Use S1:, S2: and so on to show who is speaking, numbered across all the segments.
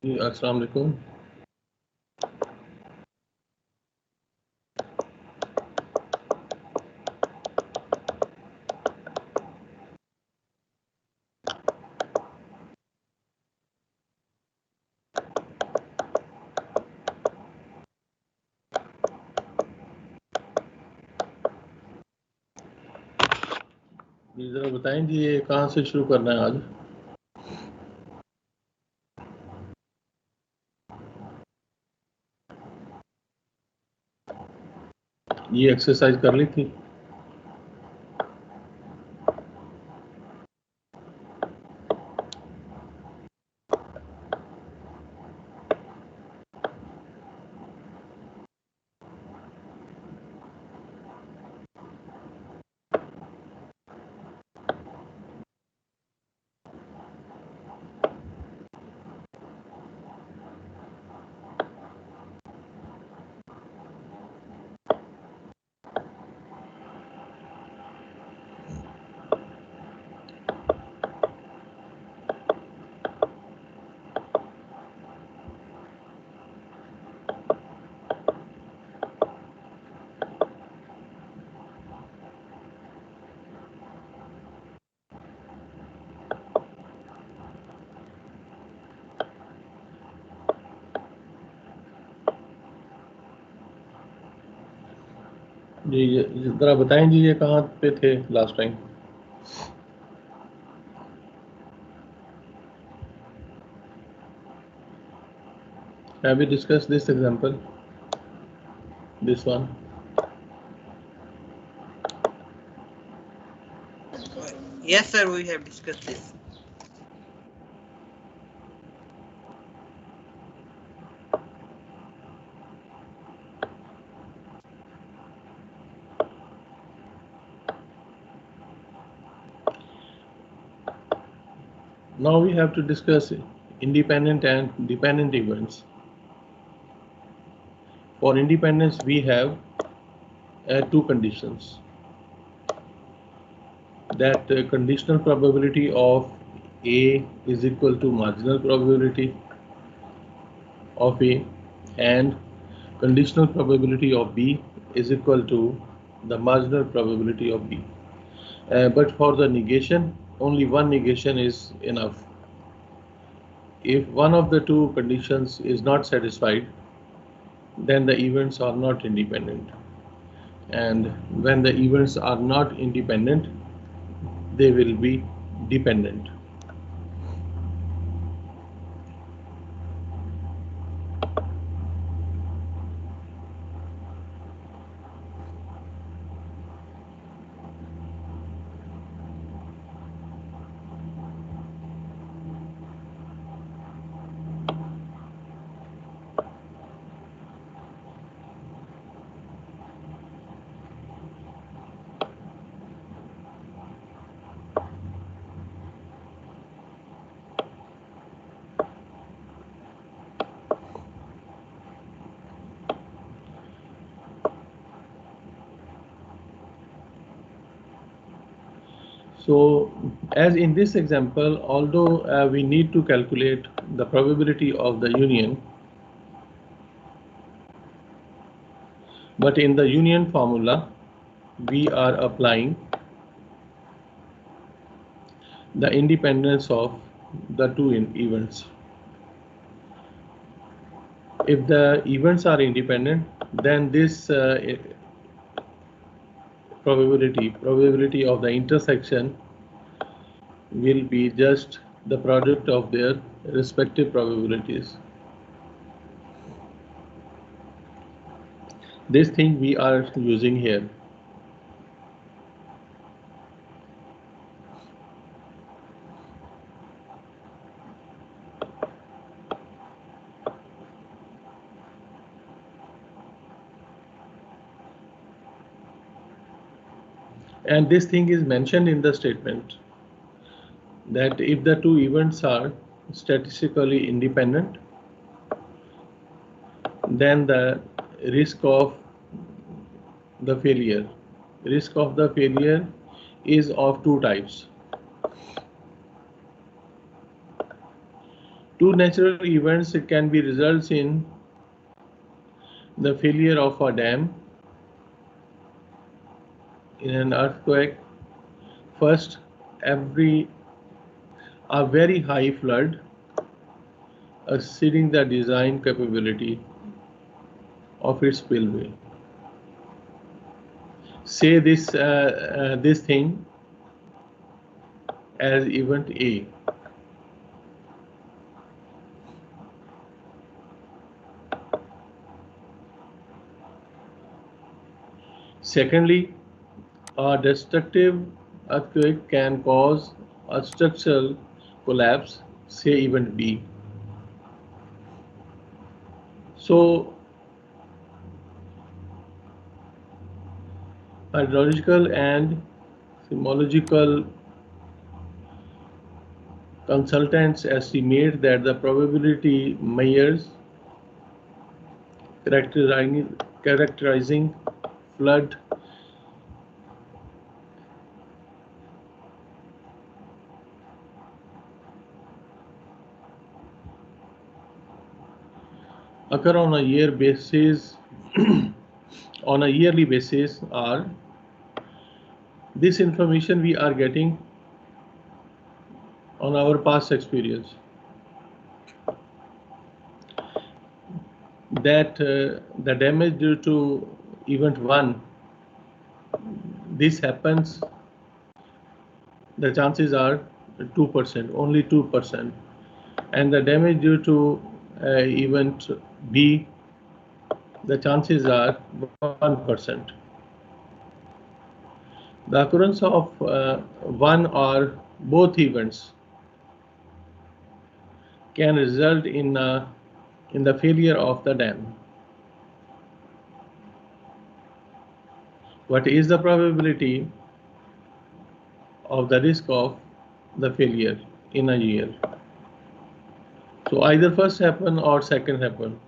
S1: जी, अस्सलाम वालेकुम। जी ज़रा बताएं जी, ये कहाँ से शुरू करना है आज? ये एक्सरसाइज कर ली थी? जी ज़रा बताएं जी, ये कहाँ पे थे last time? Have we discussed this example? This one?
S2: Yes, sir, we have discussed this.
S1: Now we have to discuss independent and dependent events. For independence, we have two conditions. That conditional probability of A is equal to marginal probability of A, and conditional probability of B is equal to the marginal probability of B. But for the negation, only one negation is enough. If one of the two conditions is not satisfied, then the events are not independent. And when the events are not independent, they will be dependent. So, as in this example, although we need to calculate the probability of the union, but in the union formula, we are applying the independence of the two events. If the events are independent, then this probability of the intersection will be just the product of their respective probabilities. This thing we are using here. And this thing is mentioned in the statement that if the two events are statistically independent, then the risk of the failure is of two types. Two natural events can be results in the failure of a dam, in an earthquake. First, a very high flood exceeding the design capability of its spillway. Say this thing as event A. Secondly, a destructive earthquake can cause a structural collapse, say event B. So, hydrological and seismological consultants estimate that the probability measures characterizing flood occur on a year basis on a yearly basis are this information we are getting on our past experience, that the damage due to event 1, this happens, the chances are 2%, only 2%, and the damage due to event B, the chances are 1%. The occurrence of one or both events can result in the failure of the dam. What is the probability of the risk of the failure in a year? So either first happen or second happen.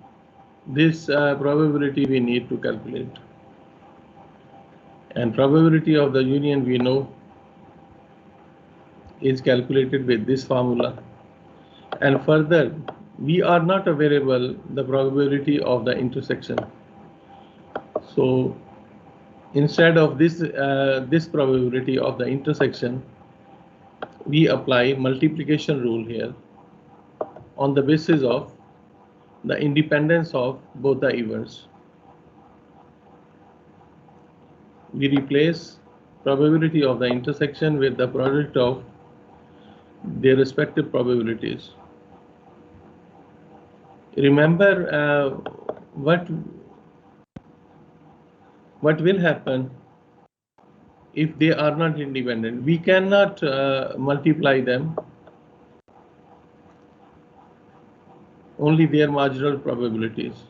S1: This probability we need to calculate. And probability of the union we know is calculated with this formula. And further, we are not available the probability of the intersection. So instead of this probability of the intersection, we apply multiplication rule here on the basis of the independence of both the events. We replace probability of the intersection with the product of their respective probabilities. Remember what will happen if they are not independent. We cannot multiply them, only their marginal probabilities.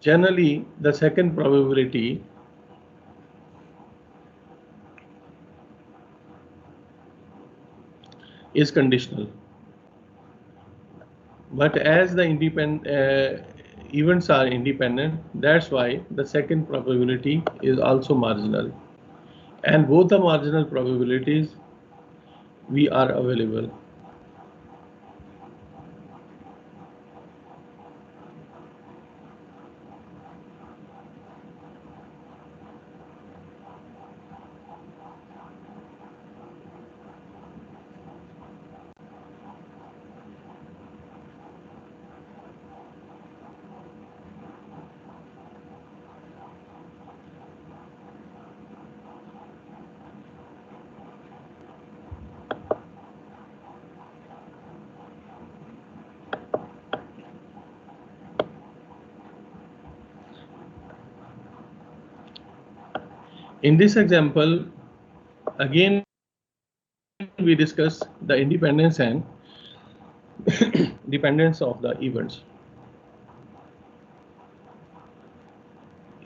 S1: Generally, the second probability is conditional. But as the events are independent, that's why the second probability is also marginal. And both the marginal probabilities we are available. In this example, again, we discuss the independence and dependence of the events.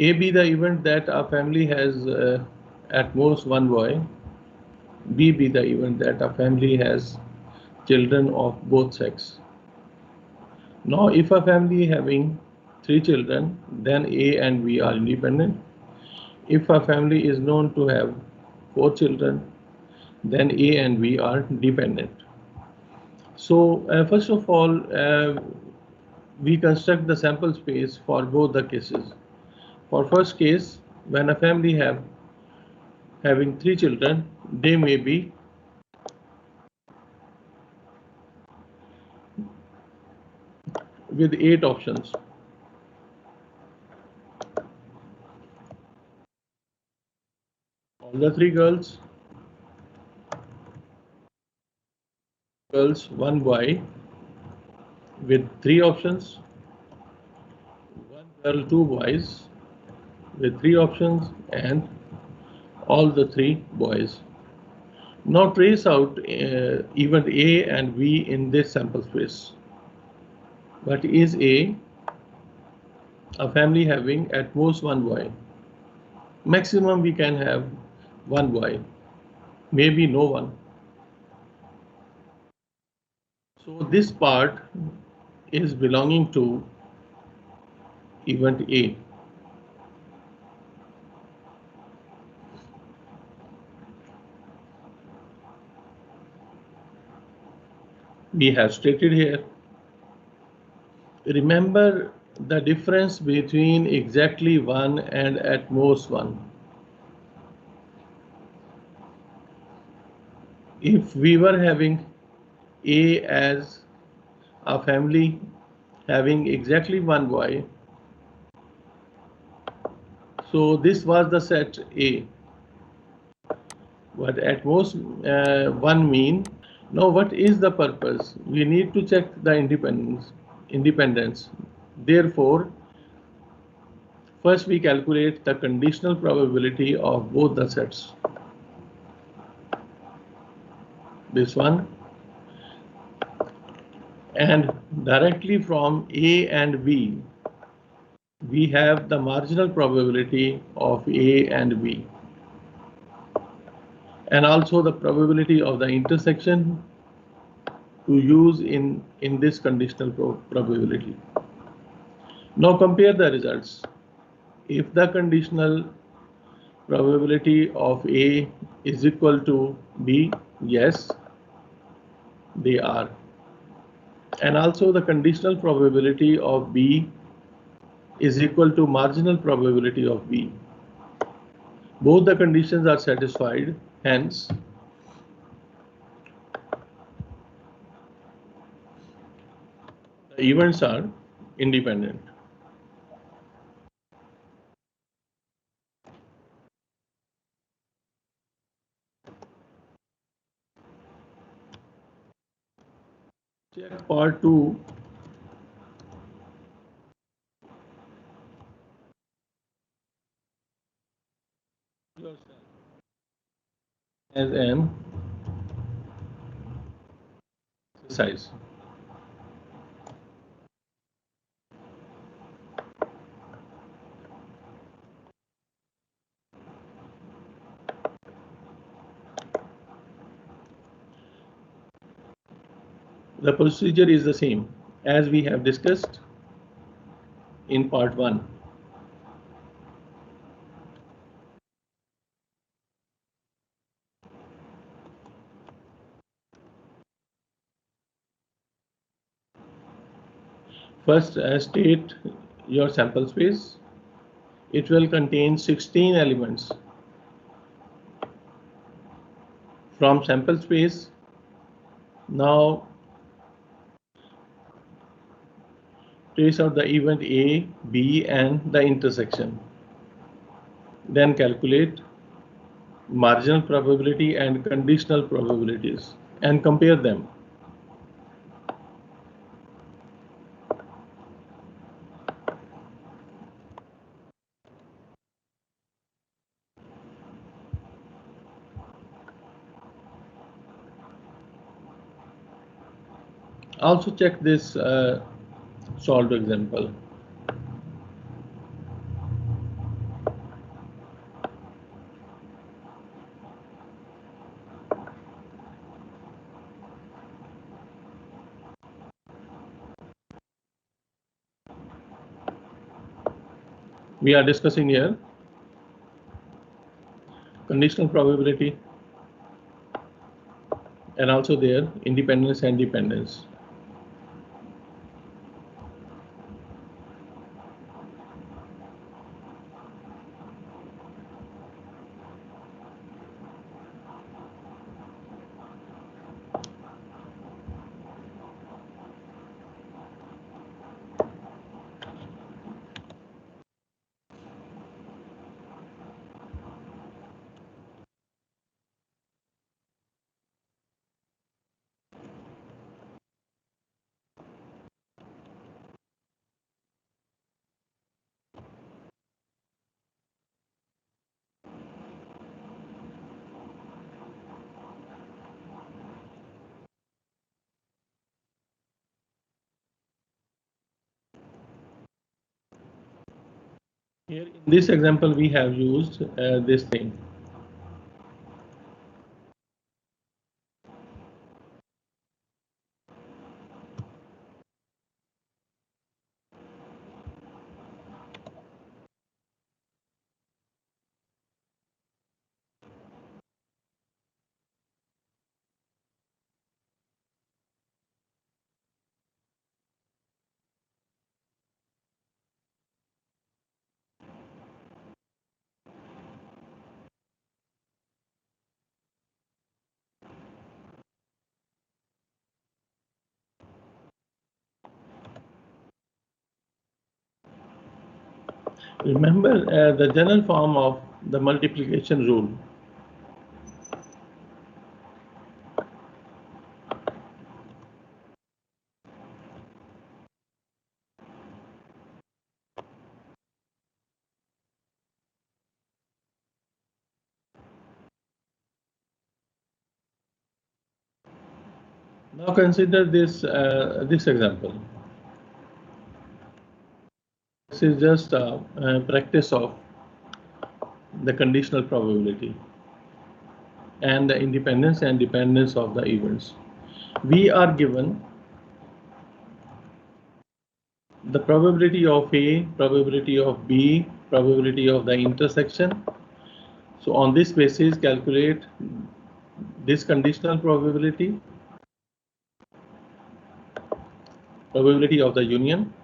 S1: A be the event that a family has at most one boy. B be the event that a family has children of both sex. Now, if a family having 3 children, then A and B are independent. If a family is known to have 4 children, then A and B are dependent. So first of all, we construct the sample space for both the cases. For first case, when a family having 3 children, they may be with 8 options. All the 3 girls, 1 boy with 3 options, 1 girl, 2 boys with 3 options, and all the 3 boys. Now trace out event A and B in this sample space. What is A? A family having at most 1 boy. Maximum we can have 1 boy, maybe no one. So this part is belonging to event A. We have stated here. Remember the difference between exactly 1 and at most 1. If we were having A as a family having exactly 1 boy, so this was the set A. But at most 1 mean. Now what is the purpose? We need to check the independence. Therefore, first we calculate the conditional probability of both the sets. This one. And directly from A and B, we have the marginal probability of A and B. And also the probability of the intersection to use in this conditional probability. Now compare the results. If the conditional probability of A is equal to B, yes, they are. And also the conditional probability of B is equal to marginal probability of B. Both the conditions are satisfied, hence the events are independent. Check part 2. As an exercise. The procedure is the same as we have discussed in part 1. First, state your sample space. It will contain 16 elements. From sample space, now trace out the event A, B, and the intersection. Then calculate marginal probability and conditional probabilities and compare them. Also check this solved example. We are discussing here conditional probability and also their independence and dependence. Here in this example, we have used this thing. Remember the general form of the multiplication rule. Now consider this example. This is just a practice of the conditional probability and the independence and dependence of the events. We are given the probability of A, probability of B, probability of the intersection. So on this basis, calculate this conditional probability, probability of the union,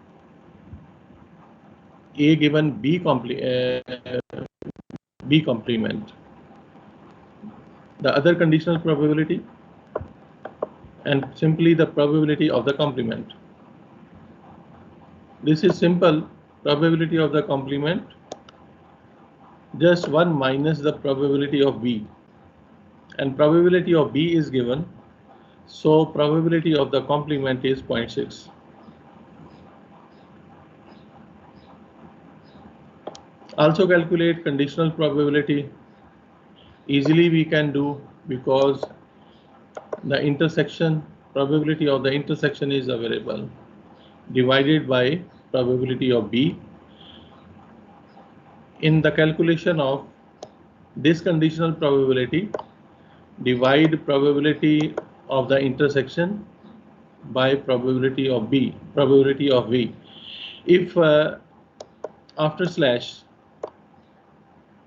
S1: A given B complement, the other conditional probability, and simply the probability of the complement. This is simple probability of the complement, just 1 minus the probability of B, and probability of B is given, so probability of the complement is 0.6. Also calculate conditional probability. Easily we can do, because the intersection, probability of the intersection is available, divided by probability of B. In the calculation of this conditional probability, divide probability of the intersection by probability of B, probability of V. If after slash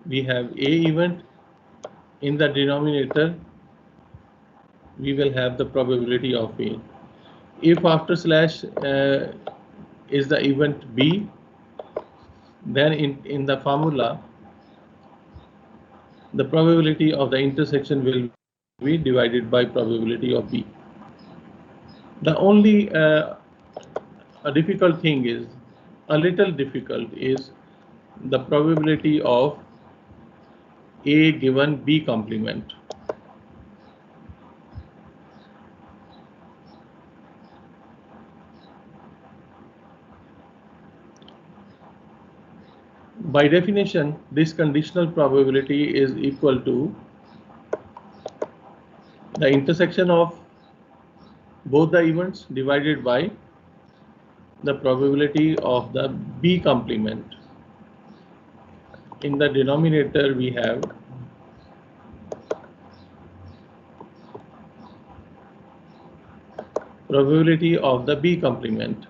S1: we have A event, in the denominator we will have the probability of A. If after slash is the event B, then in the formula the probability of the intersection will be divided by probability of B. The only a difficult thing is, a little difficult is the probability of A given B complement. By definition, this conditional probability is equal to the intersection of both the events divided by the probability of the B complement. In the denominator we have probability of the B complement.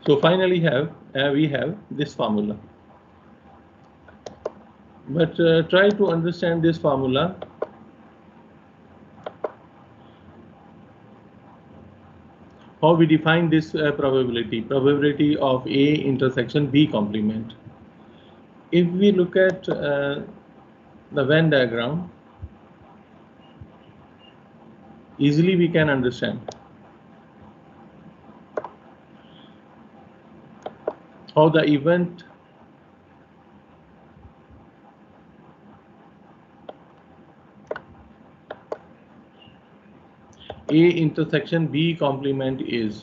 S1: So finally we have this formula. But try to understand this formula. How we define this probability of A intersection B complement. If we look at the Venn diagram, easily we can understand how the event A intersection B complement is.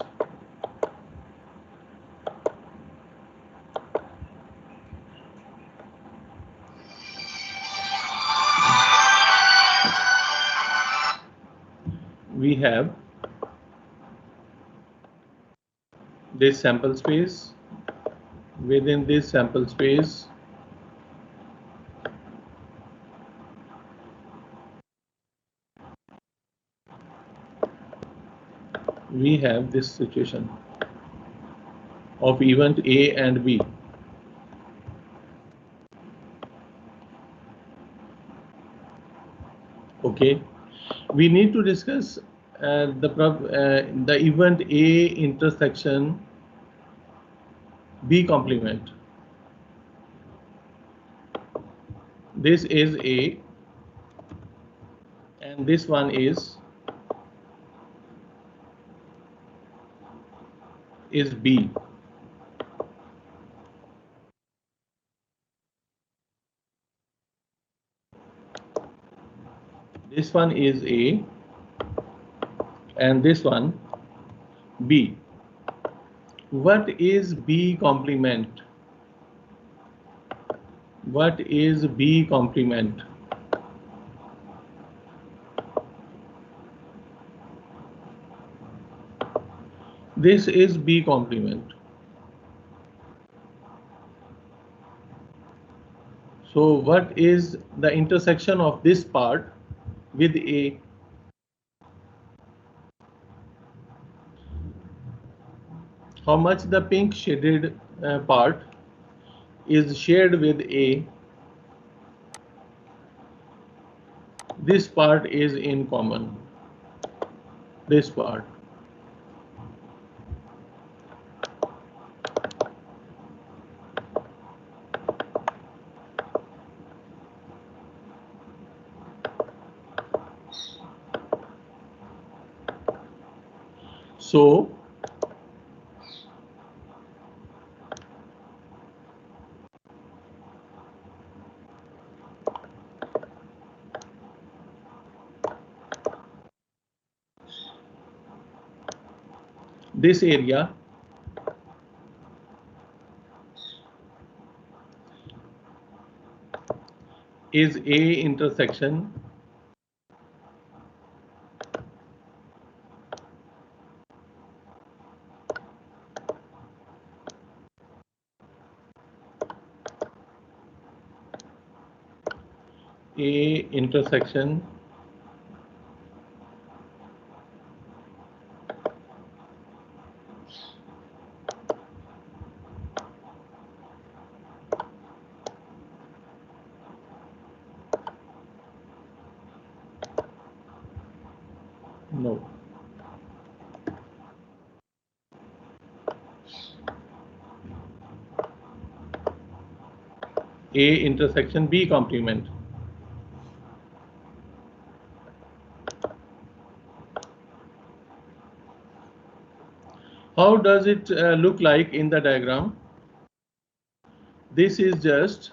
S1: We have this sample space. Within this sample space, we have this situation of event A and B. Okay, we need to discuss the event A intersection B complement. This is A and this one is B. This one is A and this one B. What is B complement? What is B complement? This is B complement. So what is the intersection of this part with A? How much the pink shaded part is shared with A? This part is in common. This part. So this area is A intersection A intersection no. A intersection B complement. How does it look like in the diagram? This is just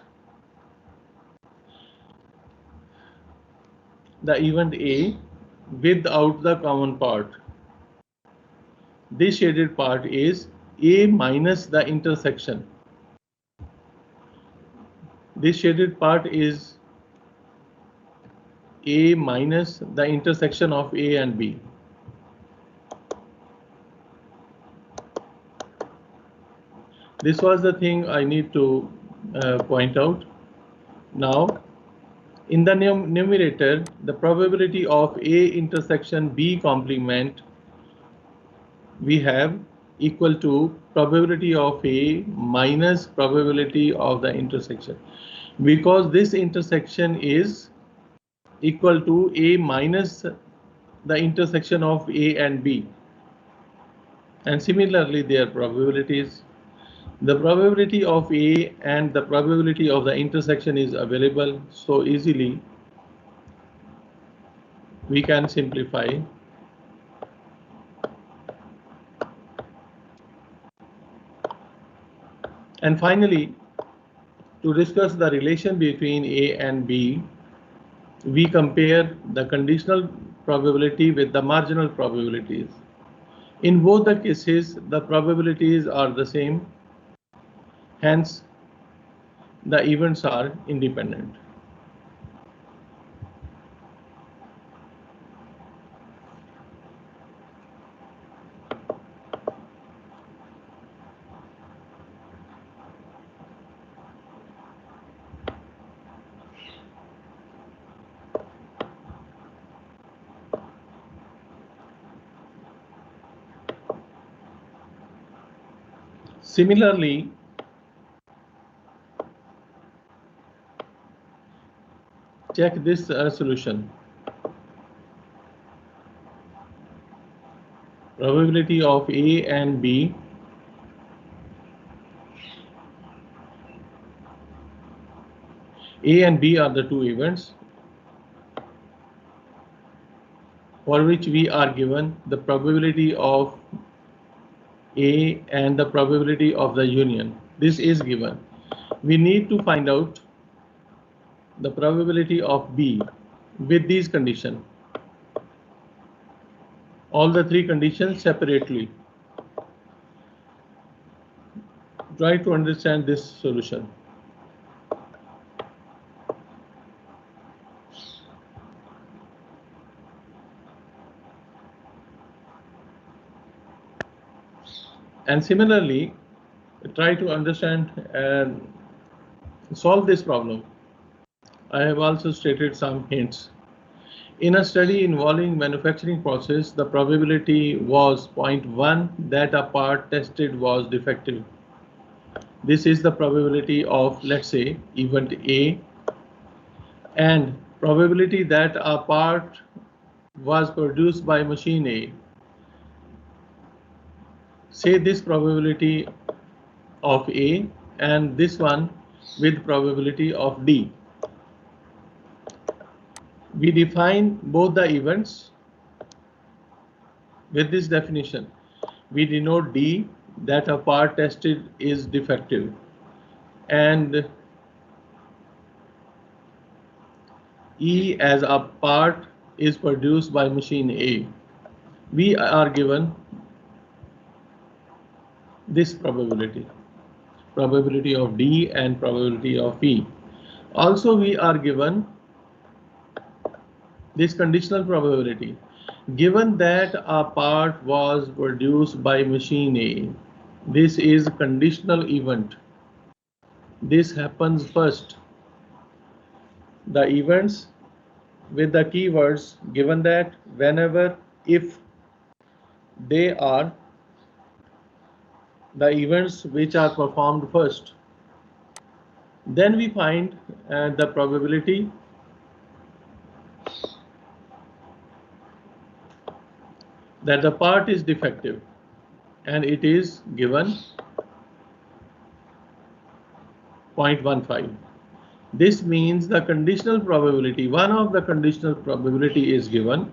S1: the event A without the common part. This shaded part is A minus the intersection. This shaded part is A minus the intersection of A and B. This was the thing I need to point out. Now, in the numerator, the probability of A intersection B complement, we have equal to probability of A minus probability of the intersection, because this intersection is equal to A minus the intersection of A and B, and similarly their probabilities. The probability of A and the probability of the intersection is available, so easily we can simplify. And finally, to discuss the relation between A and B, we compare the conditional probability with the marginal probabilities. In both the cases, the probabilities are the same, hence the events are independent. Similarly, check this solution. Probability of A and B A and B are the two events for which we are given the probability of A and the probability of the union. This is given. We need to find out the probability of B with these conditions. All the three conditions separately. Try to understand this solution. And similarly, try to understand and solve this problem. I have also stated some hints. In a study involving manufacturing process, the probability was 0.1 that a part tested was defective. This is the probability of, let's say, event A, and probability that a part was produced by machine A. Say this probability of A and this one with probability of D. We define both the events with this definition. We denote D that a part tested is defective, and E as a part is produced by machine A. We are given this probability of D and probability of E. Also, we are given this conditional probability. Given that a part was produced by machine A, this is a conditional event. This happens first. The events with the keywords given that, whenever, if, they are the events which are performed first. Then we find the probability that the part is defective, and it is given 0.15. This means the conditional probability, one of the conditional probability is given,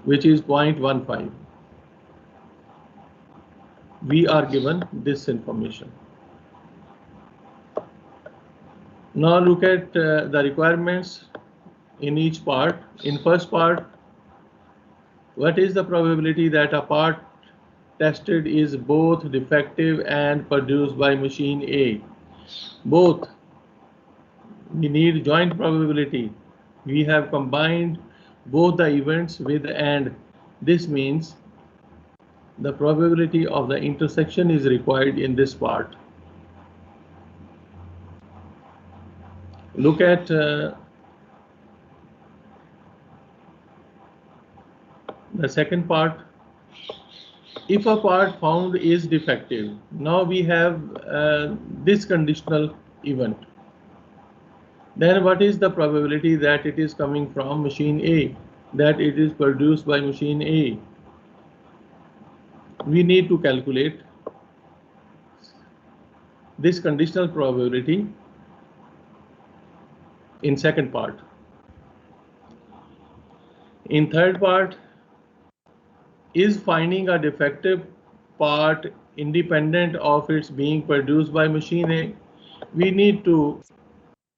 S1: which is 0.15. We are given this information. Now look at the requirements in each part. In first part, what is the probability that a part tested is both defective and produced by machine A? Both. We need joint probability. We have combined both the events with and. This means the probability of the intersection is required in this part. Look at the second part. If a part found is defective, now we have this conditional event. Then what is the probability that it is coming from machine A, that it is produced by machine A? We need to calculate this conditional probability in second part. In third part, is finding a defective part independent of its being produced by machine A? We need to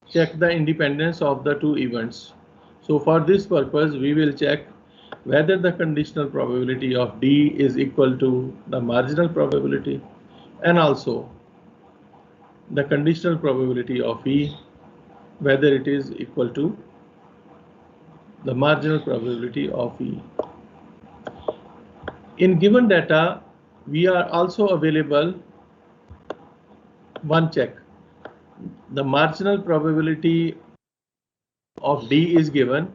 S1: check the independence of the two events. So for this purpose, we will check whether the conditional probability of D is equal to the marginal probability, and also the conditional probability of E, whether it is equal to the marginal probability of E. In given data, we are also available one check. The marginal probability of D is given,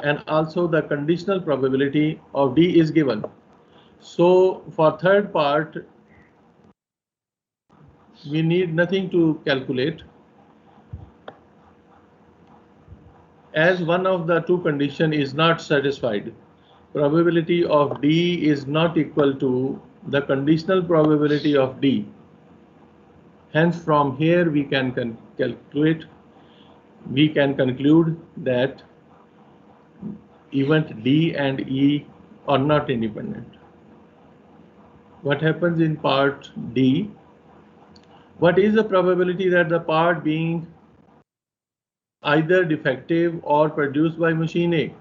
S1: and also the conditional probability of D is given. So for third part, we need nothing to calculate, as one of the two condition is not satisfied. Probability of D is not equal to the conditional probability of D. Hence, from here we can calculate, we can conclude that event D and E are not independent. What happens in part D? What is the probability that the part being either defective or produced by machine A?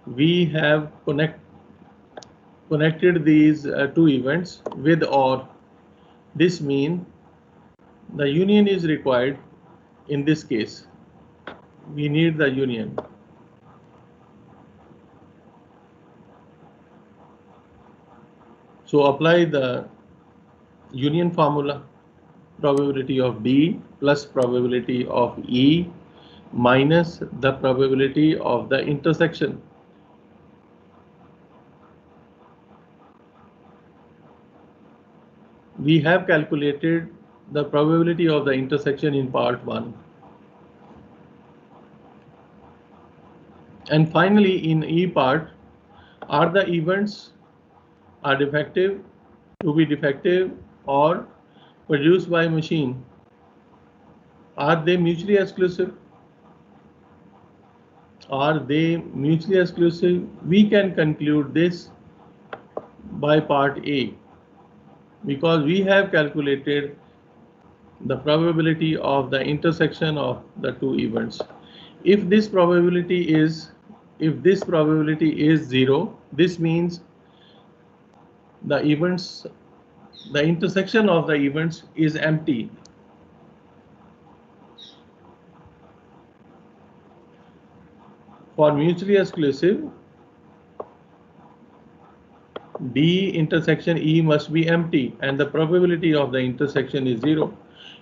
S1: We have connected these two events with OR. This means the union is required in this case. We need the union. So apply the union formula. Probability of D plus probability of E minus the probability of the intersection. We have calculated the probability of the intersection in part 1. And finally, in E part, are the events are defective, to be defective, or produced by machine? Are they mutually exclusive? Are they mutually exclusive? We can conclude this by part A, because we have calculated the probability of the intersection of the two events. If this probability is 0, this means the intersection of the events is empty. For mutually exclusive, D intersection E must be empty, and the probability of the intersection is 0.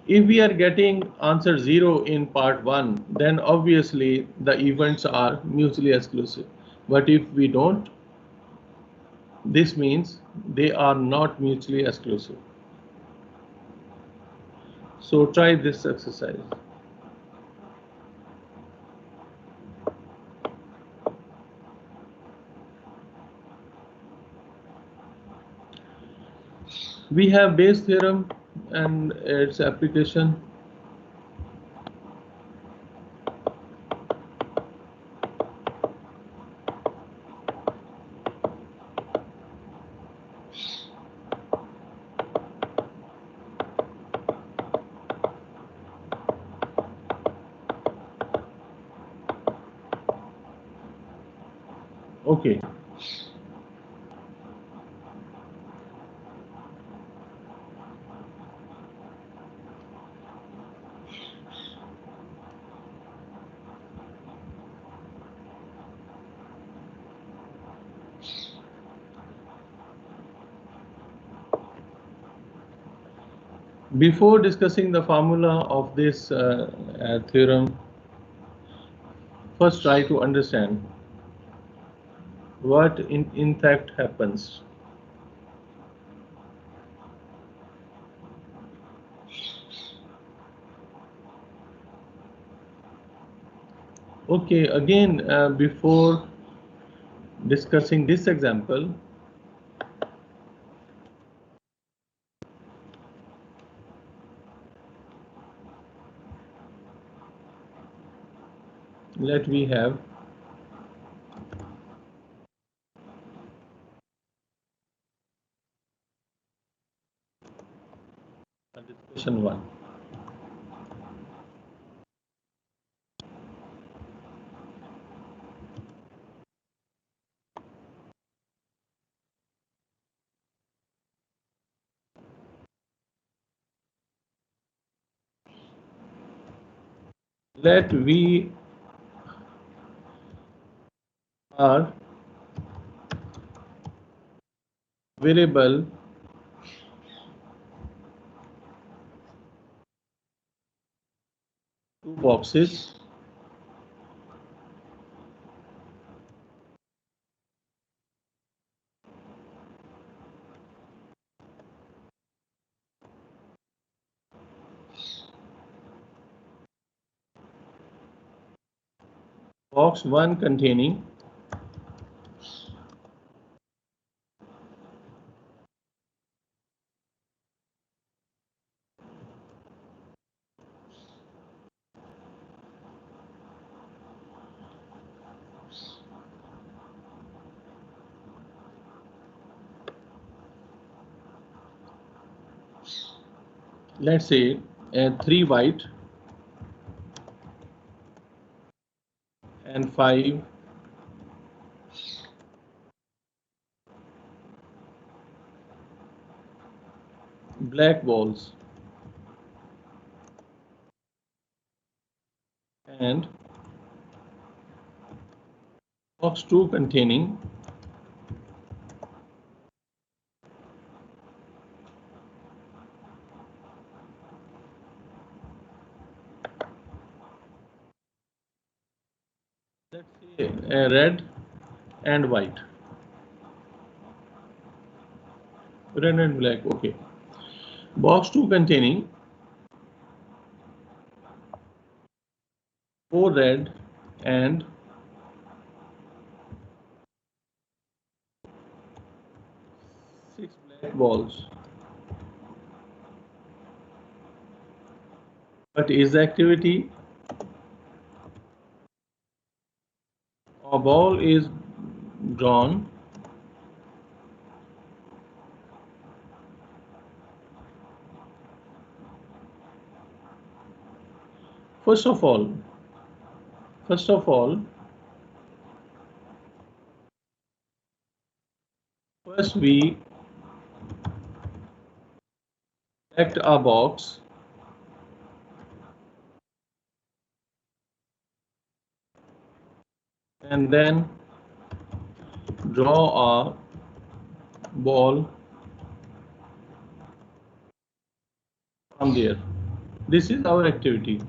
S1: If we are getting answer 0 in part 1, then obviously the events are mutually exclusive. But if we don't, this means they are not mutually exclusive. So try this exercise. We have Bayes theorem and its application. Okay. Before discussing the formula of this theorem, first try to understand what in fact happens. Okay, again, before discussing this example, let we have a discussion one. Let we are available two boxes box 1 containing let's say 3 white and 5 black balls, and box 2 containing let's say red and white, red and black. Okay, box 2 containing 4 red and 6 black balls. But is the activity a ball is drawn first of all first we select a box and then draw a ball from there. This is our activity.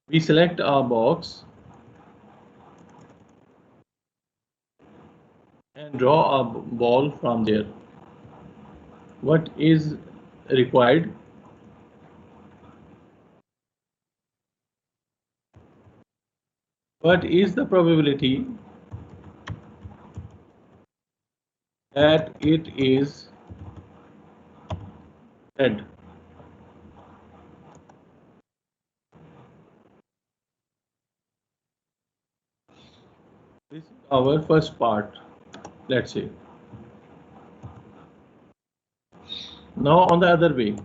S1: We select our box and draw a ball from there. What is required? What is the probability that it is red? This is our first part, let's say. Now on the other way,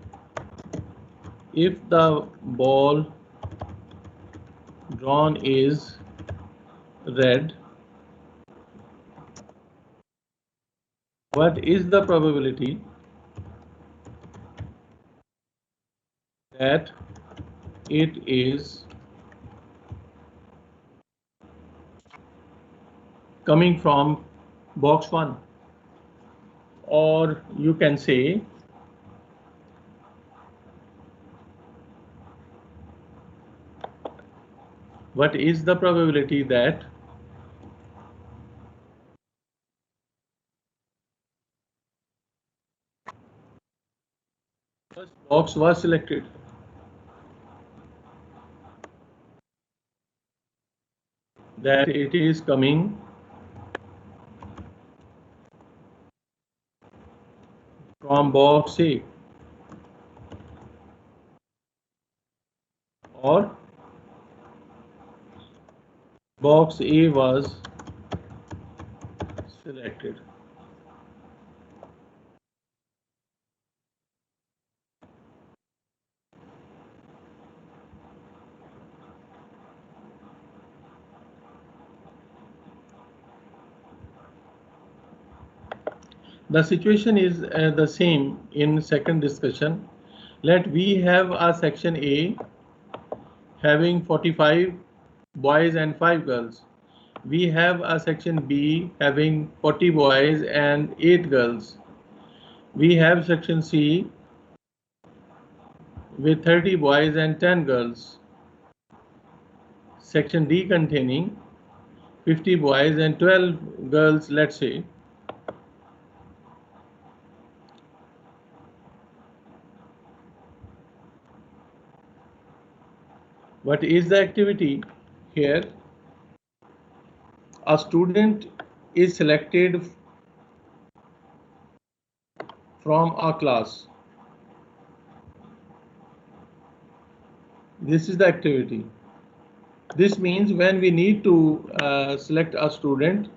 S1: if the ball drawn is red, what is the probability that it is coming from box 1? Or you can say what is the probability that first box was selected? That it is coming from box A, or box A was selected. The situation is the same in second discussion. Let we have a section A having 45 boys and 5 girls. We have a section B having 40 boys and 8 girls. We have section C with 30 boys and 10 girls. Section D containing 50 boys and 12 girls, let's say. What is the activity here? A student is selected from a class. This is the activity. This means when we need to select a student,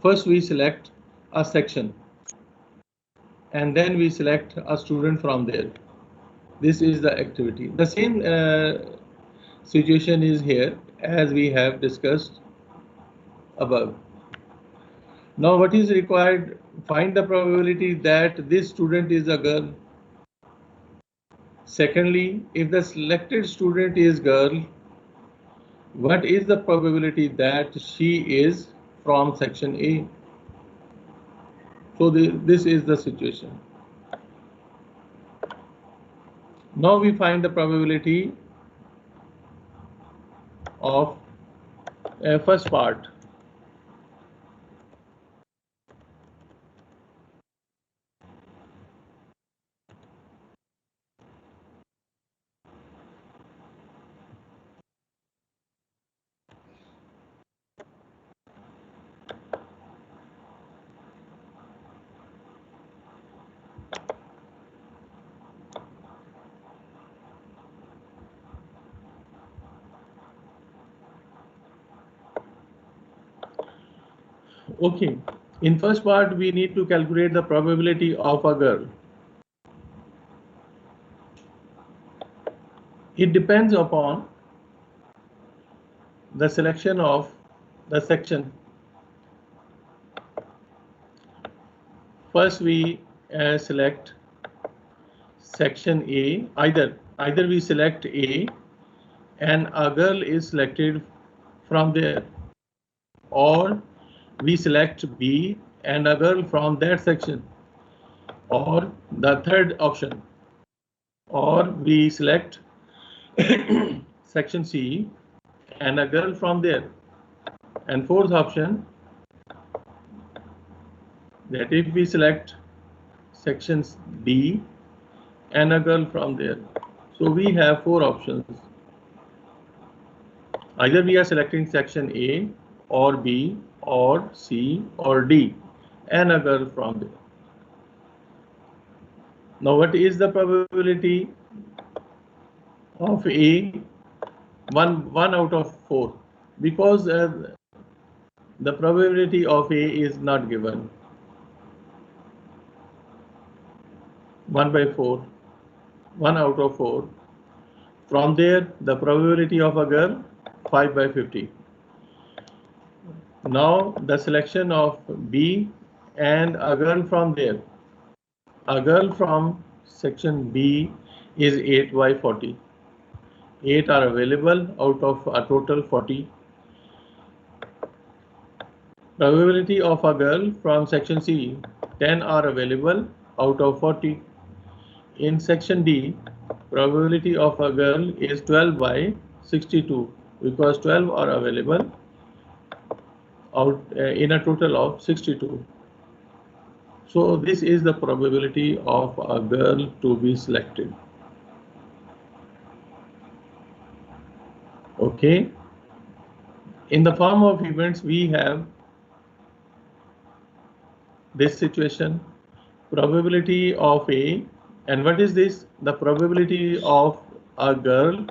S1: first we select a section and then we select a student from there. This is the activity. The same situation is here as we have discussed above. Now what is required? Find the probability that this student is a girl. Secondly, if the selected student is girl, what is the probability that she is from section A? So this is the situation. Now we find the probability of first part. Okay, in first part we need to calculate the probability of a girl. It depends upon the selection of the section. First we select section A. Either we select A and a girl is selected from there, or we select B and a girl from that section, or the third option, or we select section C and a girl from there, and fourth option, that if we select sections D and a girl from there. So we have 4 options. Either we are selecting section A or B or C or D and a girl from there. Now what is the probability of A? 1 out of 4, because the probability of A is not given. 1 by 4, 1 out of 4. From there, the probability of a girl, 5 by 50. Now the selection of B and a girl from there. A girl from section B is 8 by 40. 8 are available out of a total 40. Probability of a girl from section C, 10 are available out of 40. In section D, probability of a girl is 12 by 62. because 12 are available out in a total of 62. So this is the probability of a girl to be selected. Okay. In the form of events, we have this situation, probability of A, and what is this? The probability of a girl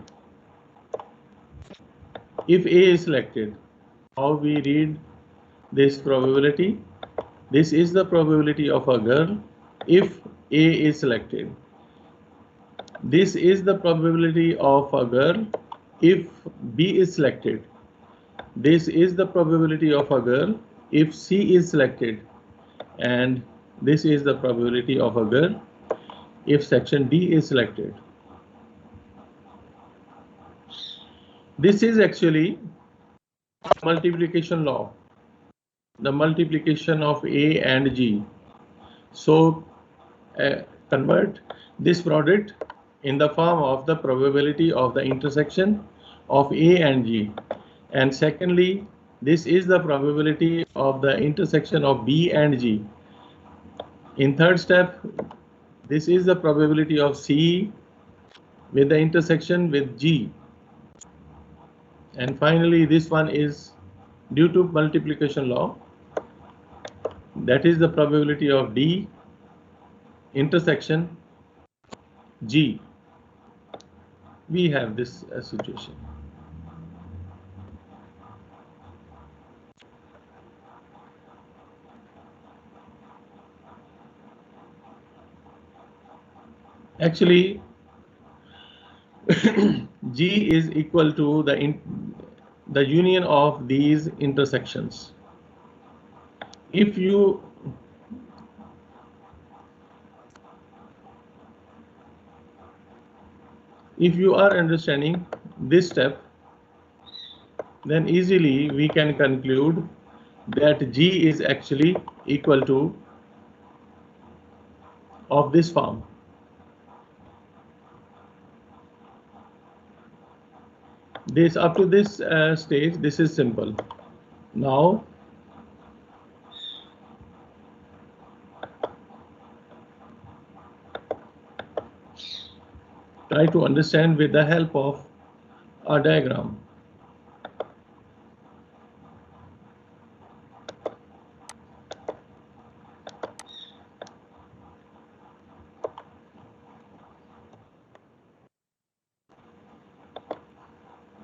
S1: if A is selected. How we read this probability? This is the probability of a girl if A is selected. This is the probability of a girl if B is selected. This is the probability of a girl if C is selected. And this is the probability of a girl if section D is selected. This is actually multiplication law, the multiplication of A and G. So convert this product in the form of the probability of the intersection of A and G. And secondly, this is the probability of the intersection of B and G. In third step, this is the probability of C with the intersection with G. And finally, this one is due to multiplication law. That is the probability of D intersection G. We have this situation. Actually, G is equal to the union of these intersections. If you are understanding this step, then easily we can conclude that G is actually equal to of this form. This up to this stage, this is simple. Now try to understand with the help of a diagram.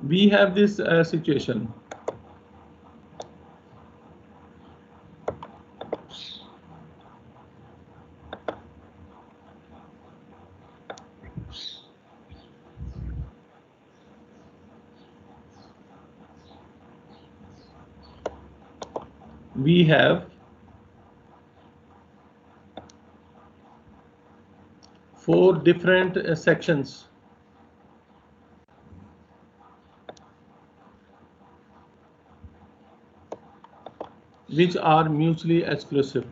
S1: We have this situation. We have 4 different sections which are mutually exclusive.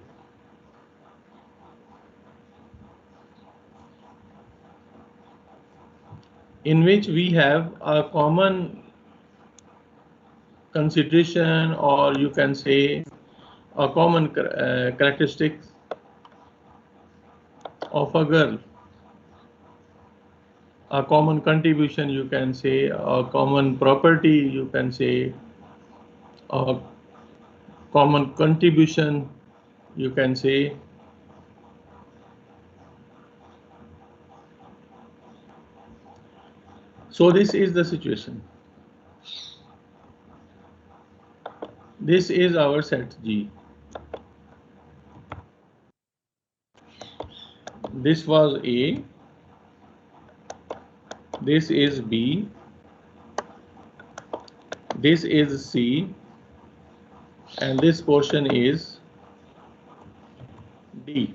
S1: In which we have a common consideration, or you can say a common characteristics of a girl, a common contribution, you can say, a common property, you can say, a common contribution, you can say. So this is the situation. This is our set G. This was A. This is B. This is C. And this portion is D.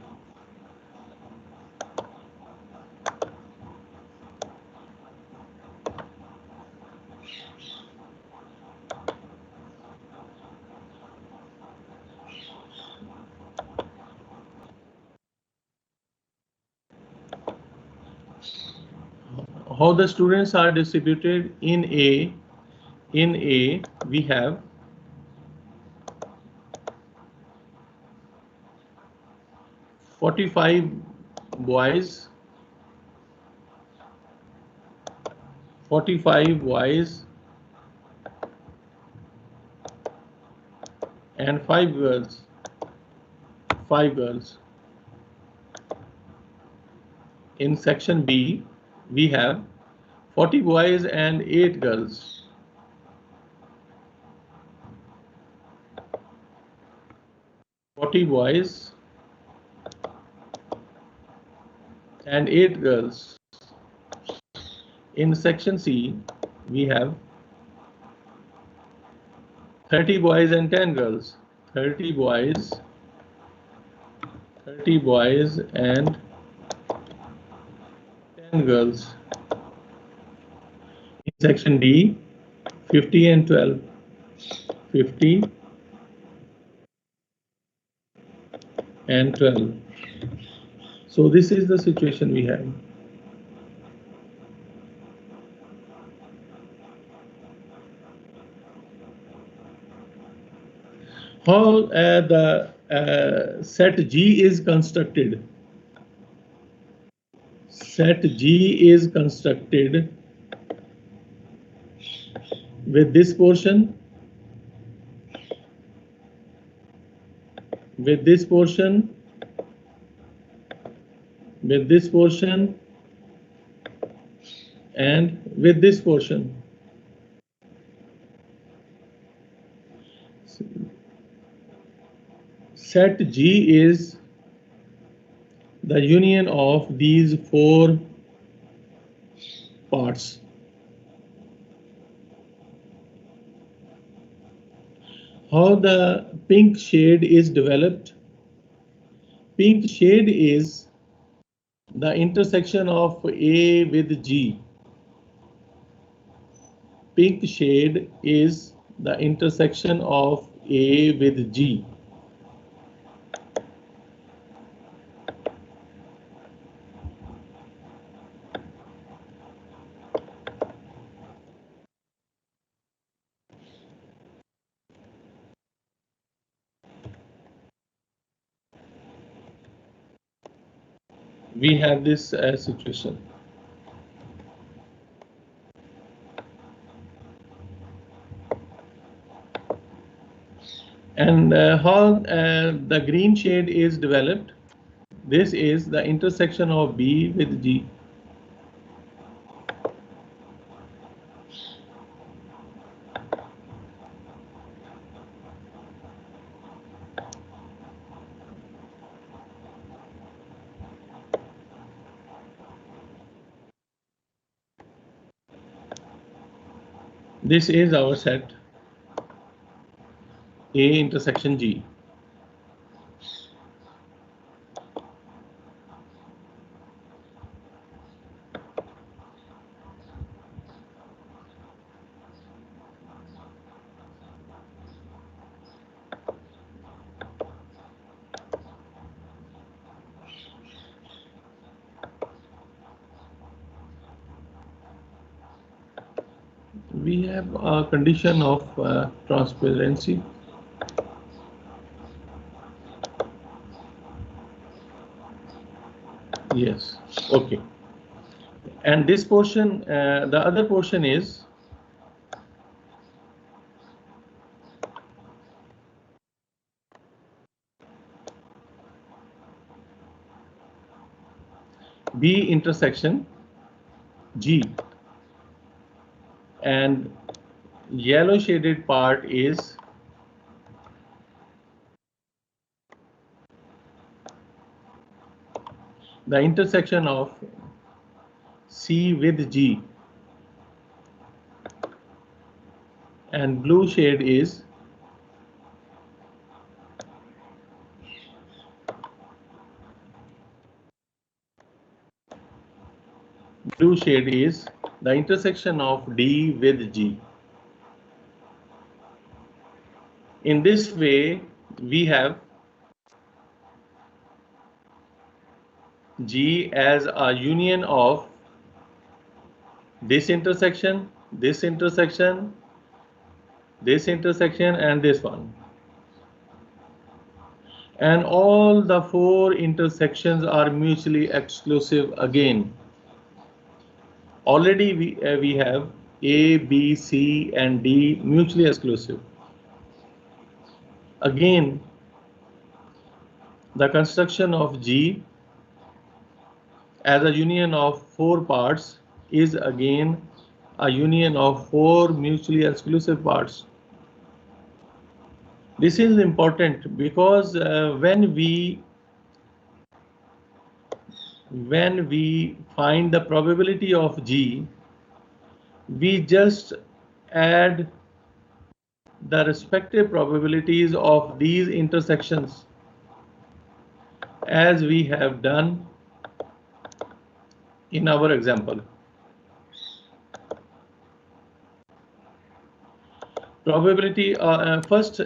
S1: How the students are distributed in A in A we have 45 boys, 45 boys and 5 girls, 5 girls. In section B, we have 40 boys and 8 girls. 40 boys and 8 girls. In section C, we have 30 boys and 10 girls. 30 boys and 10 girls. In section D, 50 and 12. 50 and 12. So this is the situation we have. How the set G is constructed? Set G is constructed with this portion, with this portion, with this portion, and with this portion. Set G is the union of these 4 parts. How the pink shade is developed? Pink shade is the intersection of A with G. Pink shade is the intersection of A with G. We have this situation. And how the green shade is developed? This is the intersection of B with G. This is our set A intersection G. We have a condition of transparency. Yes, okay. And this portion, the other portion is B intersection G, and yellow shaded part is the intersection of C with G, and blue shade is the intersection of D with G. In this way, we have G as a union of this intersection, this intersection and this one. And all the four intersections are mutually exclusive again. Already we have A, B, C, and D mutually exclusive. Again, the construction of G as a union of four parts is again a union of four mutually exclusive parts. This is important because when we find the probability of G, we just add the respective probabilities of these intersections as we have done in our example. Probability first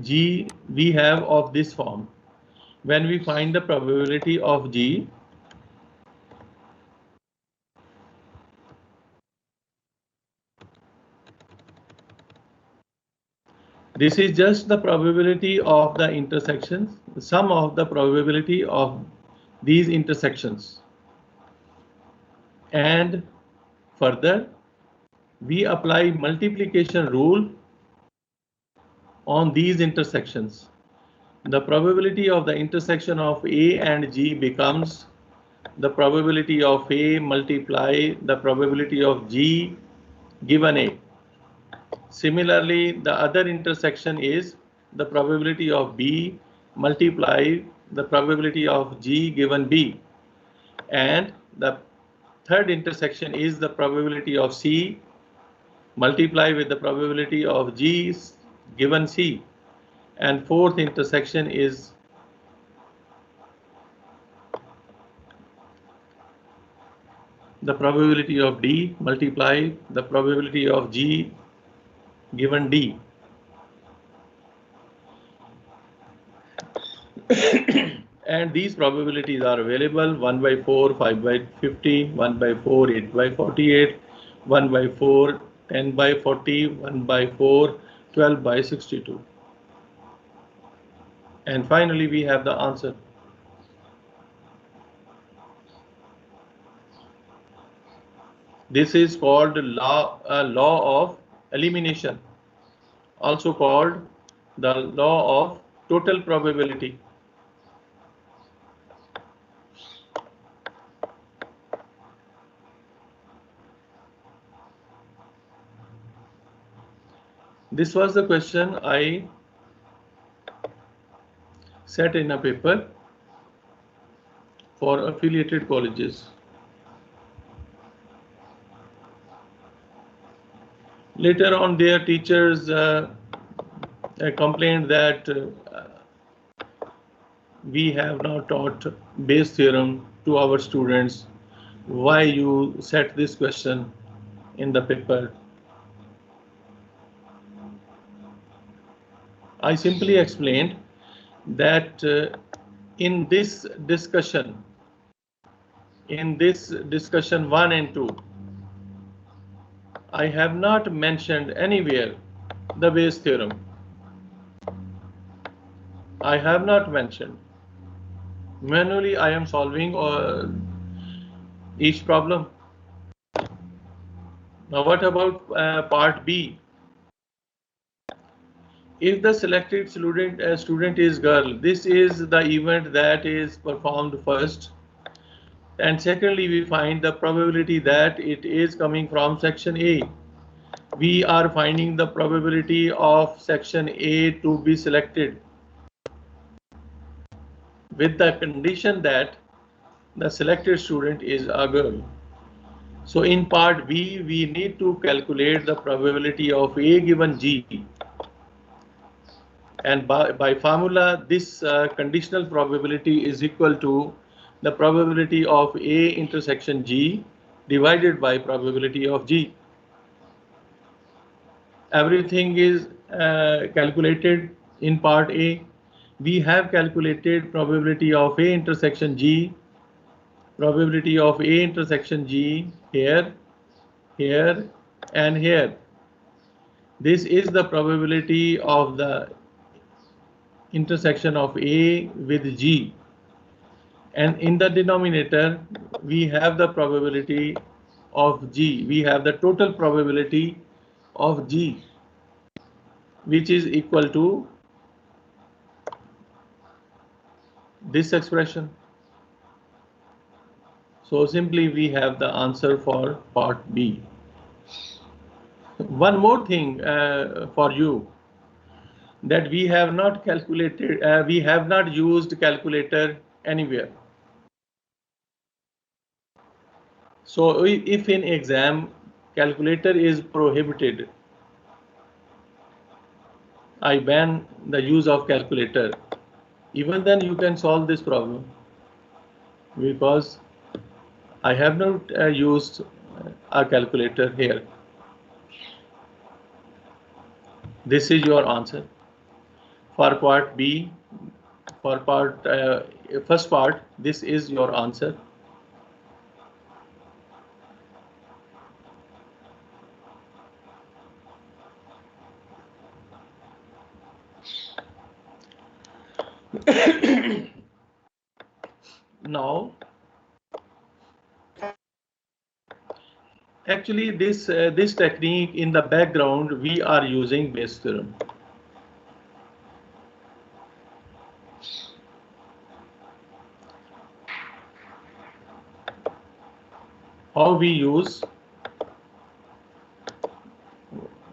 S1: G we have of this form. When we find the probability of G, this is just the probability of the intersections, the sum of the probability of these intersections. And further, we apply multiplication rule on these intersections. The probability of the intersection of A and G becomes the probability of A multiply the probability of G given A. Similarly, the other intersection is the probability of B multiply the probability of G given B. And the third intersection is the probability of C multiply with the probability of G given C. And fourth intersection is the probability of D multiply the probability of G given D. And these probabilities are available: 1 by 4, 5 by 50, 1 by 4, 8 by 48, 1 by 4, 10 by 40, 1 by 4, 12 by 62. And finally, we have the answer. This is called law of elimination, also called the law of total probability. This was the question I set in a paper for affiliated colleges. Later on, their teachers complained that we have now taught Bayes theorem to our students. Why you set this question in the paper? I simply explained that in this discussion 1 and 2, I have not mentioned anywhere the Bayes theorem. I have not mentioned. Manually, I am solving each problem. Now, what about part B? If the selected student is girl, this is the event that is performed first. And secondly, we find the probability that it is coming from section A. We are finding the probability of section A to be selected with the condition that the selected student is a girl. So in part B, we need to calculate the probability of A given G. And by formula, this conditional probability is equal to the probability of A intersection G divided by probability of G. Everything is calculated in part A. We have calculated probability of A intersection G, probability of A intersection G here, here, and here. This is the probability of the intersection of A with G. And in the denominator, we have the probability of G. We have the total probability of G, which is equal to this expression. So simply we have the answer for part B. One more thing for you, that we have not calculated, we have not used calculator anywhere. So if in exam calculator is prohibited, I ban the use of calculator. Even then you can solve this problem, because I have not used a calculator here. This is your answer for part B. For part first part, this is your answer. Now, actually this technique in the background, we are using Bayes theorem. How we use,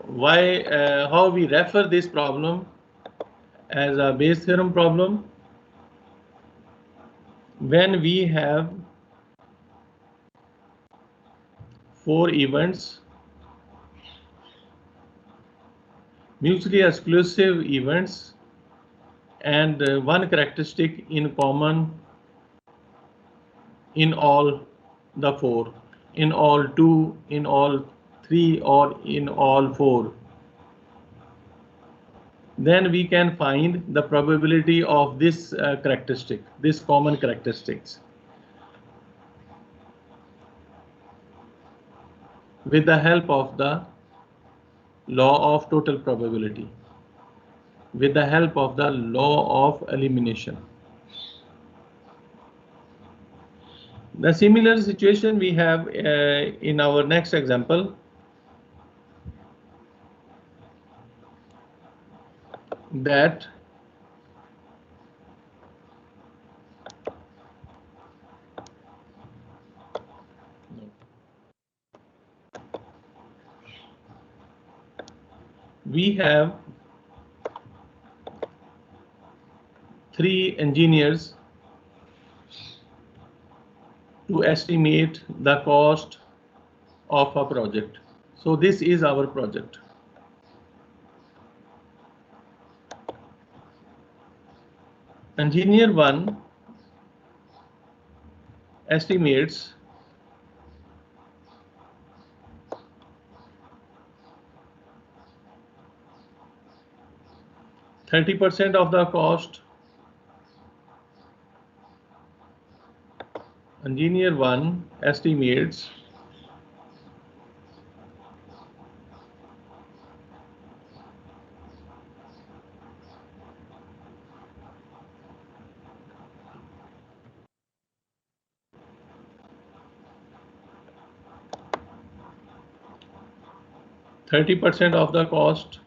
S1: how we refer this problem as a Bayes theorem problem when we have 4 events, mutually exclusive events, and one characteristic in common in all the 4, in all 2, in all 3, or in all 4. Then we can find the probability of this characteristic, this common characteristics, with the help of the law of total probability, with the help of the law of elimination. The similar situation we have in our next example, that we have 3 engineers to estimate the cost of a project. So this is our project. Engineer 1 estimates %30 of the cost. Engineer 1 estimates %30 of the cost.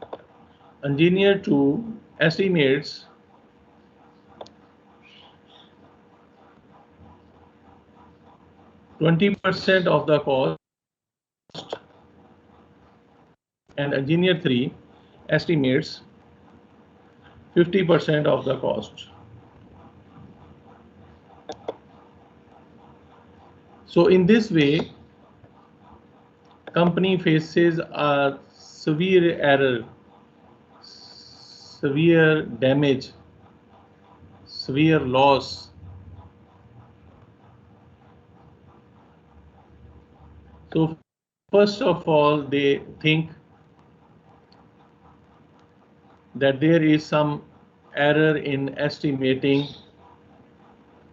S1: Engineer 2 estimates %20 of the cost, and engineer 3 estimates 50% of the cost. So in this way, company faces a severe error, severe damage, severe loss. So first of all, they think that there is some error in estimating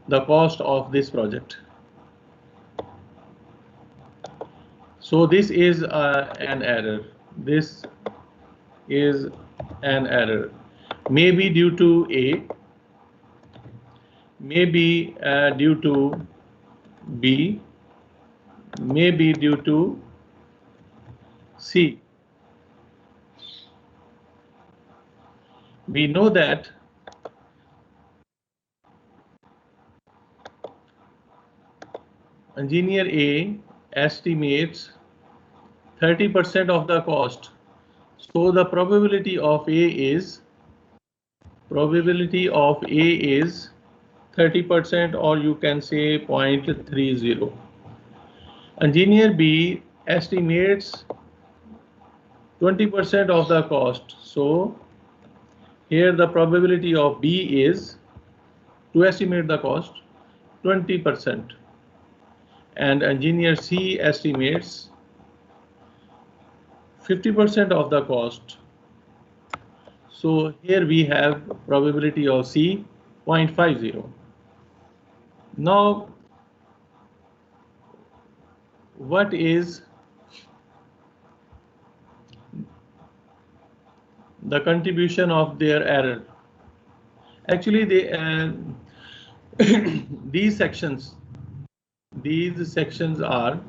S1: the cost of this project. So this is an error. This is an error. Maybe due to A, maybe due to B, maybe due to C. We know that engineer A estimates 30% of the cost. So the probability of A is 30%, or you can say 0.30. Engineer B estimates 20% of the cost. So here the probability of B is, to estimate the cost, 20%. And engineer C estimates 50% of the cost. So here we have probability of C 0.50. Now, what is the contribution of their error? Actually, these sections are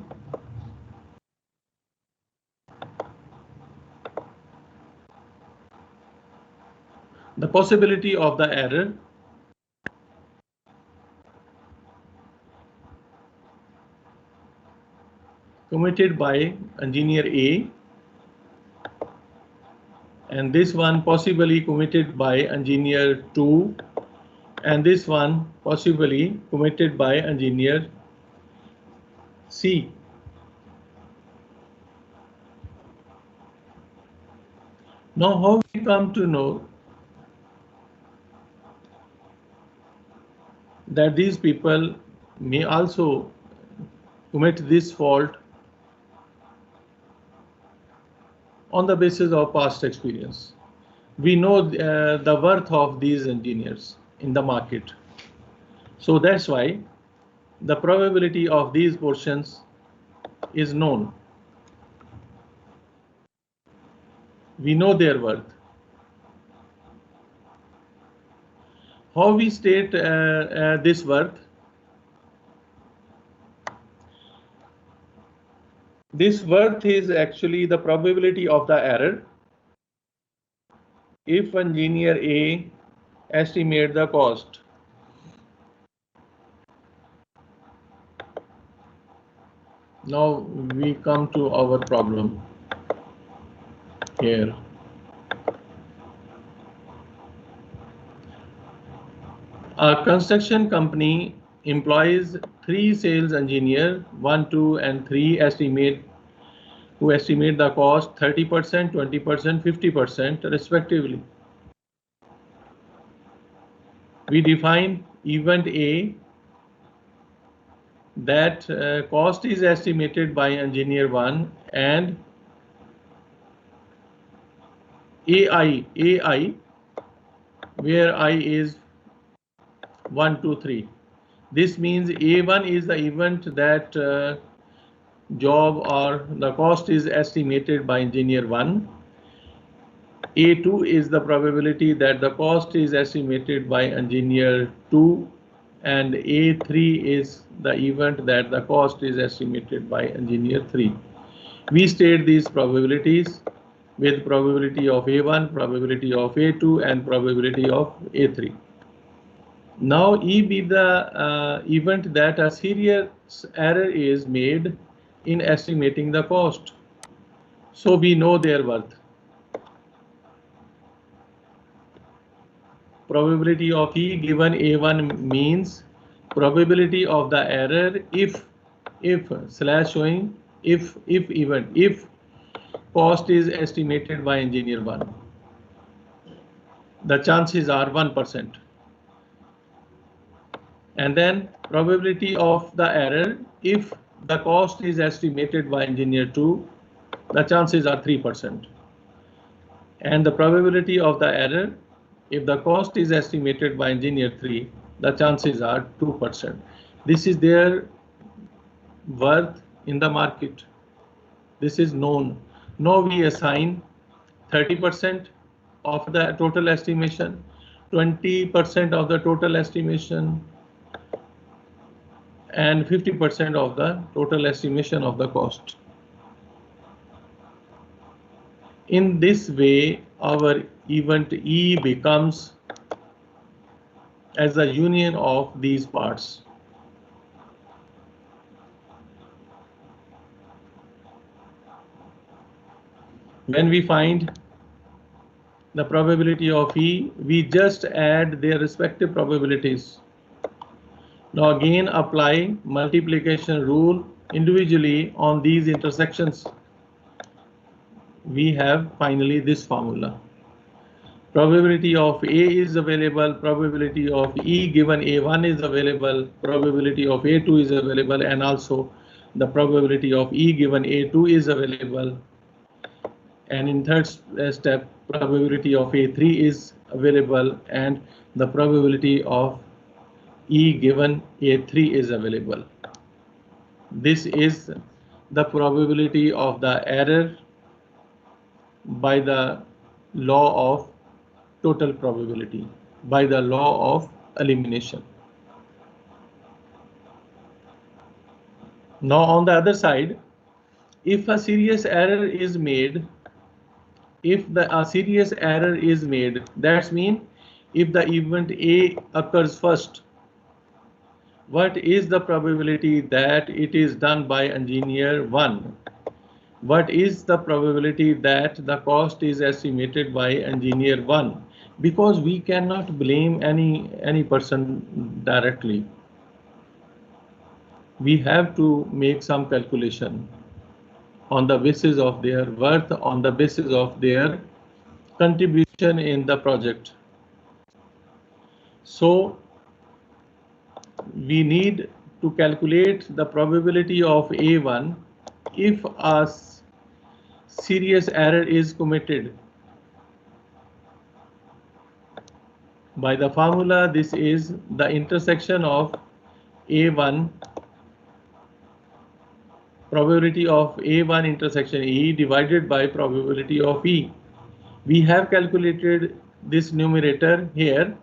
S1: the possibility of the error, committed by engineer A, and this one possibly committed by engineer 2, and this one possibly committed by engineer C. Now, how we come to know that these people may also commit this fault? On the basis of past experience. We know the worth of these engineers in the market. So that's why the probability of these portions is known. We know their worth. How we state this worth? This worth is actually the probability of the error if engineer A estimate the cost. Now we come to our problem here. A construction company employs 3 sales engineers, 1, 2, and 3 who estimate the cost 30%, 20%, 50% respectively. We define event A that cost is estimated by engineer 1 and AI, where I is 1, 2, 3. This means A1 is the event that job or the cost is estimated by engineer 1. A2 is the probability that the cost is estimated by engineer 2, and A3 is the event that the cost is estimated by engineer 3. We state these probabilities with probability of A1, probability of A2, and probability of A3. Now, E be the event that a serious error is made in estimating the cost. So we know their worth. Probability of E given A1 means probability of the error if cost is estimated by engineer 1. The chances are 1%. And then probability of the error if the cost is estimated by engineer 2, the chances are 3%. And the probability of the error if the cost is estimated by engineer 3, the chances are 2%. This is their worth in the market. This is known. Now we assign 30% of the total estimation, 20% of the total estimation, and 50% of the total estimation of the cost. In this way, our event E becomes as a union of these parts. When we find the probability of E, we just add their respective probabilities. Now again apply multiplication rule individually on these intersections. We have finally this formula. Probability of A is available, probability of E given A1 is available, probability of A2 is available, and also the probability of E given A2 is available. And in third step, probability of A3 is available, and the probability of E given A3 is available. This is the probability of the error by the law of total probability, by the law of elimination. Now on the other side, if a serious error is made, a serious error is made, that means if the event A occurs first, what is the probability that it is done by engineer 1? What is the probability that the cost is estimated by engineer 1? Because we cannot blame any person directly. We have to make some calculation on the basis of their worth, on the basis of their contribution in the project. So we need to calculate the probability of A1 if a serious error is committed. By the formula, this is the intersection of A1, probability of A1 intersection E divided by probability of E. We have calculated this numerator here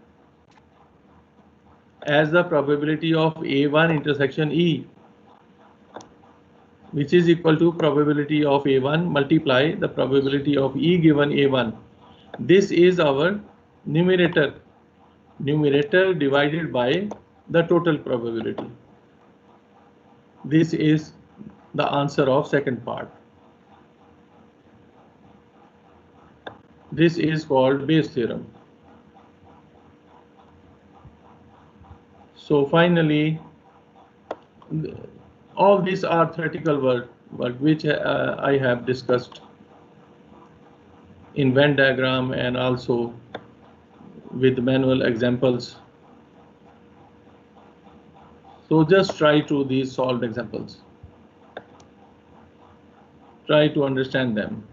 S1: as the probability of A1 intersection E, which is equal to probability of A1 multiply the probability of E given A1. This is our numerator divided by the total probability. This is the answer of second part. This is called Bayes theorem. So finally, all these are theoretical work which I have discussed in Venn diagram and also with manual examples. So just try to these solved examples. Try to understand them.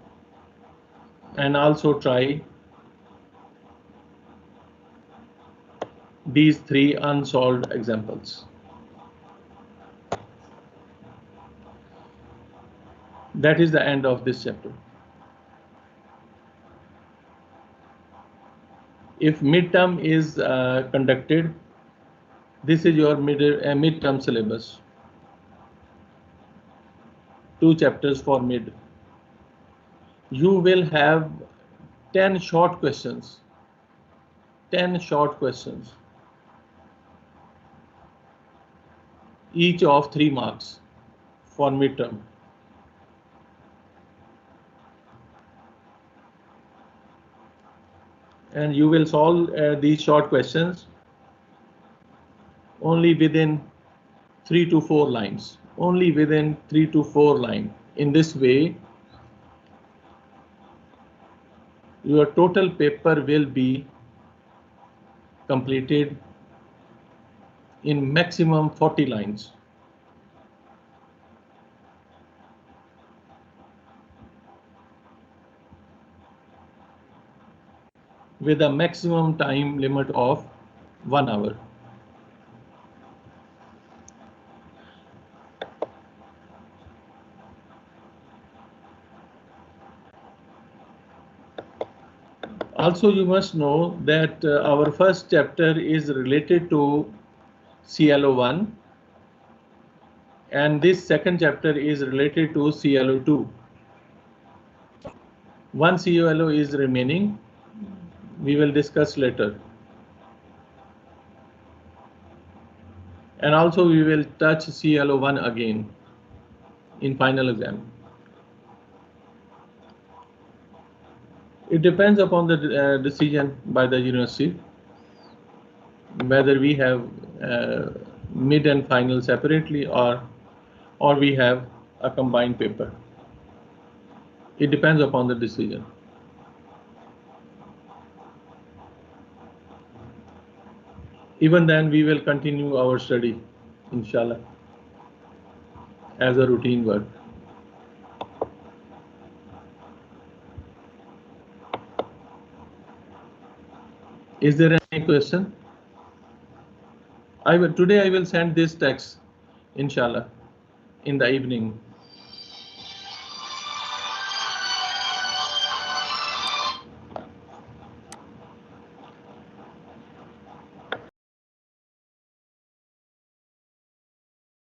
S1: And also try these 3 unsolved examples. That is the end of this chapter. If midterm is conducted, this is your midterm syllabus. 2 chapters for mid. You will have 10 short questions. 10 short questions. Each of 3 marks for midterm. And you will solve these short questions only within 3 to 4 lines. Only within 3 to 4 lines. In this way, your total paper will be completed in maximum 40 lines. With a maximum time limit of 1 hour. Also, you must know that our first chapter is related to ClO1 and this second chapter is related to ClO2. One ClO is remaining. We will discuss later. And also we will touch ClO1 again in final exam. It depends upon the decision by the university whether we have mid and final separately or we have a combined paper. It depends upon the decision. Even then, we will continue our study, inshallah, as a routine work. Is there any question? Today I will send this text, inshallah, in the evening.